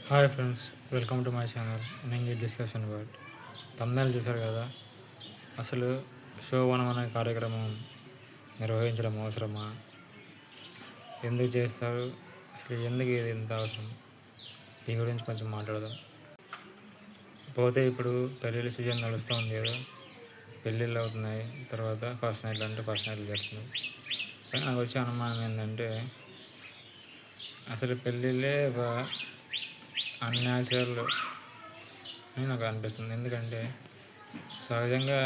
Hi friends, welcome to my channel. నేను discussion word తమ్ముళ్ళు చూశారు కదా. అసలు శోభనం అనే కార్యక్రమం నిర్వహించడం అవసరమా? ఎందుకు చేస్తారు? అసలు ఎందుకు ఇది ఎంత అవసరం? దీని గురించి కొంచెం మాట్లాడదాం. పోతే ఇప్పుడు పెళ్ళిళ్ళ సీజన్ నడుస్తూ ఉంది కదా. పెళ్ళిళ్ళు అవుతున్నాయి, తర్వాత ఫస్ట్ నైట్లు అంటే ఫస్ట్ నైట్లు జరుగుతున్నాయి. కానీ నాకు వచ్చే అనుమానం ఏంటంటే, అసలు పెళ్ళిళ్ళే ఒక అన్యాచురల్ అని నాకు అనిపిస్తుంది. ఎందుకంటే సహజంగా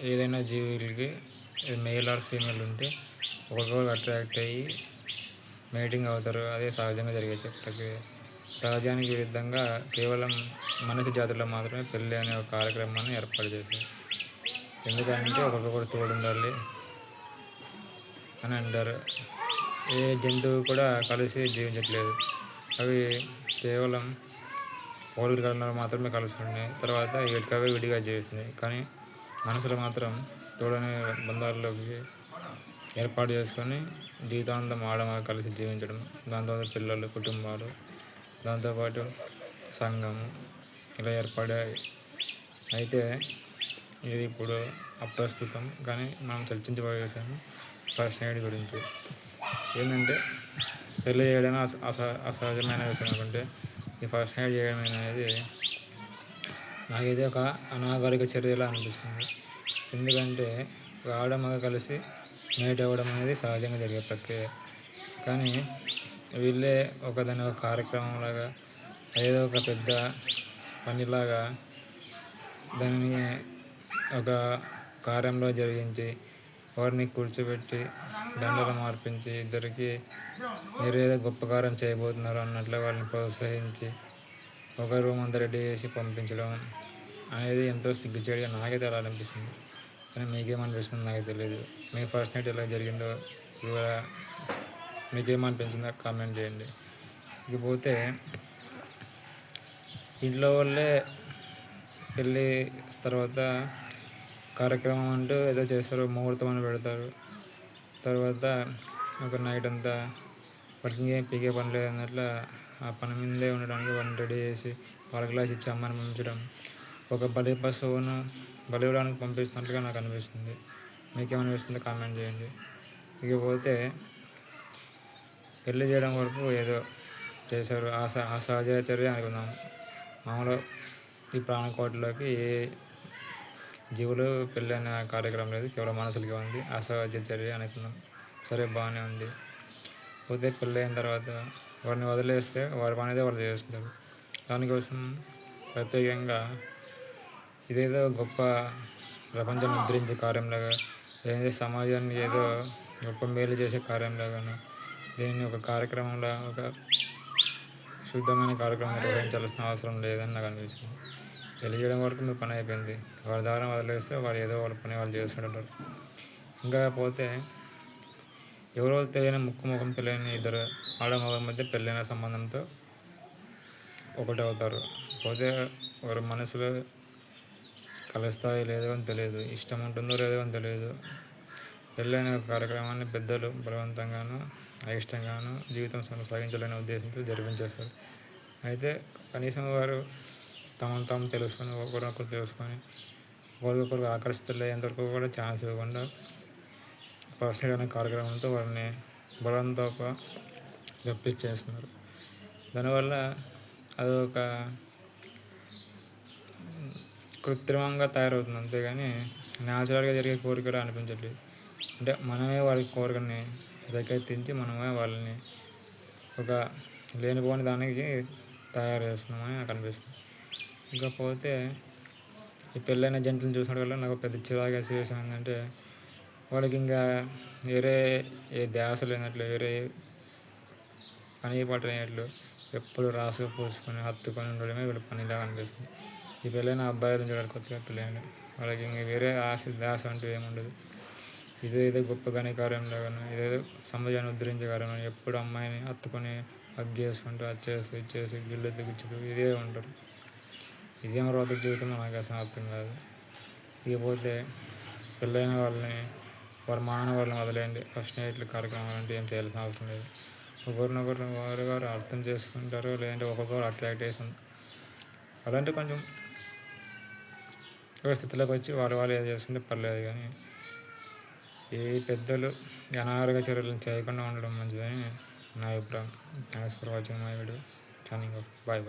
ఏదైనా జీవులకి మేల్ ఆర్ ఫీమేల్ ఉంటే ఒకరికొకరు అట్రాక్ట్ అయ్యి మేటింగ్ అవుతారు. అదే సహజంగా జరిగే ప్రక్రియ. సహజానికి విరుద్ధంగా కేవలం మనిషి జాతిలో మాత్రమే పెళ్ళి అనే ఒక కార్యక్రమాన్ని ఏర్పాటు చేశారు. ఎందుకంటే ఒకరికొకరు తోడుండాలి అని అంటారు. ఏ జంతువు కూడా కలిసి జీవించట్లేదు. అవి కేవలం ఓల్డ్ కలర్ మాత్రమే కలిసి ఉన్నాయి. తర్వాత వీటికవే విడిగా జీవిస్తున్నాయి. కానీ మనుషులు మాత్రం తోడనే బంధాల్లోకి ఏర్పాటు చేసుకొని జీవితాంతం ఆడమగ కలిసి జీవించడం, దాంతో పిల్లలు, కుటుంబాలు, దాంతోపాటు సంఘము ఇలా ఏర్పడాయి. అయితే ఇది ఇప్పుడు అప్రస్తుతం. కానీ మనం చర్చించబోయే విషయం ఫస్ట్ నైట్ గురించి. ఏంటంటే పెళ్ళి చేయడం అసహజమైన విషయం అనుకుంటే, ఈ ఫస్ట్ నైట్ చేయడం అనేది నాకైతే ఒక అనాగరిక చర్యలా అనిపిస్తుంది. ఎందుకంటే ఆడమగ కలిసి నైట్ అవ్వడం అనేది సహజంగా జరిగే ప్రక్రియ. కానీ వీళ్ళే దాని ఒక కార్యక్రమంలాగా, ఏదో ఒక పెద్ద పనిలాగా దానిని ఒక కార్యంలో జరిగించి వారిని కూర్చోబెట్టి దండలు మార్పించి ఇద్దరికి మీరు ఏదో గొప్ప కార్యం చేయబోతున్నారు అన్నట్లు వాళ్ళని ప్రోత్సహించి ఒక రూమ్ అంతా రెడీ చేసి పంపించడం అనేది ఎంతో సిగ్గుచేటుగా నాకైతే అలా అనిపిస్తుంది. కానీ మీకేమనిపిస్తుంది నాకు తెలియదు. మీ ఫస్ట్ నైట్ ఎలా జరిగిందో కూడా మీకేమనిపించిందో కామెంట్ చేయండి. ఇకపోతే ఇంట్లో వాళ్ళే పెళ్ళి తర్వాత కార్యక్రమం అంటూ ఏదో చేస్తారు, ముహూర్తం అని పెడతారు. తర్వాత ఒక నైట్ అంతా వాళ్ళకి ఏం పీకే పని లేదన్నట్ల ఆ పని మీదే ఉండడానికి వాళ్ళని రెడీ చేసి వాళ్ళ గ్లాస్ ఇచ్చి అమ్మని పంపించడం ఒక బలి పశువును బలివ్వడానికి పంపిస్తున్నట్లుగా నాకు అనిపిస్తుంది. మీకేమనిపిస్తుందో కామెంట్ చేయండి. ఇకపోతే పెళ్ళి చేయడం వరకు ఏదో చేశారు, ఆ సహజ చర్య అనుకుందాం. మామూలు ఈ ప్రాణకోటిలోకి ఏ జీవులు పెళ్ళి అనే కార్యక్రమం లేదు, కేవలం మనుషులకి ఉంది. అసహజ చర్య అనుకుందాం. సరే, బాగానే ఉంది. పోతే పెళ్ళి అయిన తర్వాత వారిని వదిలేస్తే వారి పని అయితే వాళ్ళు చేస్తారు. దానికోసం ప్రత్యేకంగా ఇదేదో గొప్ప ప్రపంచాన్ని ఉద్ధరించే కార్యంలాగా, లేదంటే సమాజాన్ని ఏదో గొప్ప మేలు చేసే కార్యంలాగాను దీన్ని ఒక కార్యక్రమంలో ఒక శుద్ధమైన కార్యక్రమం నిర్వహించాల్సిన అవసరం లేదని నాకు అనిపిస్తుంది. తెలియడం వరకు మీ పని అయిపోయింది. వారి ద్వారా వదిలేస్తే వారు ఏదో వాళ్ళ పని వాళ్ళు చేసుకుంటారు. ఇంకా పోతే ఎవరో తెలియని ముఖం తెలియని ఇద్దరు ఆడమగ మధ్య పెళ్ళైన సంబంధంతో ఒకటి అవుతారు. పోతే వారి మనసులో కలుస్తాయో లేదో అని తెలియదు, ఇష్టం ఉంటుందో లేదో అని తెలియదు. పెళ్ళైన కార్యక్రమాన్ని పెద్దలు బలవంతంగాను అయిష్టంగాను జీవితం కొనసాగించాలనే ఉద్దేశంతో జరిపించేస్తారు. అయితే కనీసం వారు తమను తాము తెలుసుకొని ఒకరినొకరు తెలుసుకొని ఒకరికొకరు ఆకర్షితులయ్యేంతవరకు కూడా ఛాన్స్ ఇవ్వకుండా ఫస్ట్ నైట్ అనే కార్యక్రమంతో వారిని బలంతో రప్పించేస్తున్నారు. దానివల్ల అదొక కృత్రిమంగా తయారవుతుంది. అంతేగాని న్యాచురల్గా జరిగే కోరికలు అనిపించట్లేదు. అంటే మనమే వారి కోరికని రేకెత్తించి మనమే వాళ్ళని ఒక లేనిపోని దానికి తయారు చేస్తున్నామని నాకు అనిపిస్తుంది. ఇకపోతే ఈ పెళ్ళైన జంటలను చూసినట్టు వల్ల నాకు పెద్ద చిరాగా సిచ్యువేషన్ ఏంటంటే, వాళ్ళకి ఇంకా వేరే ఏ ధ్యాస లేనట్లు, వేరే పని పాట లేనట్లు ఎప్పుడు రాసుకు పూసుకొని హత్తుకొని ఉండడమే వీళ్ళ పనిలాగా అనిపిస్తుంది. ఈ పెళ్ళైన అబ్బాయిలు చూడాలి, కొత్తగా పెళ్ళైన వాళ్ళకి ఇంక వేరే ధ్యాస అంటూ ఏముండదు. ఇదేదో గొప్ప ఘనకార్యంలాగాను, ఇదేదో సమాజాన్ని ఉద్ధరించే కార్యం, ఎప్పుడు అమ్మాయిని హత్తుకొని హగ్ చేసుకుంటూ వచ్చేస్తూ ఇచ్చేసి గిల్లెత్తు గుచ్చుతూ ఇదే ఉంటారు. ఇదేం రోత జీవితం నాకు అసలు అర్థం కాదు. ఇకపోతే పెళ్ళైన వాళ్ళని వారి మానవాళ్ళని వదిలేయండి. ఫస్ట్ నైట్లు కార్యక్రమాలు అంటే ఏం చేయాల్సిన అవసరం లేదు. ఒకరినొకరు వారు అర్థం చేసుకుంటారు, లేదంటే ఒక్కొక్కరు అట్రాక్ట్ చేస్తుంది. అలాంటి కొంచెం ఒక స్థితిలోకి వచ్చి వాళ్ళు ఏది చేసుకుంటే పర్లేదు, కానీ ఏ పెద్దలు అనారోగ్య చర్యలను చేయకుండా ఉండడం మంచిదని నా అభిప్రాయం. Thanks for watching my video. Signing off. Bye.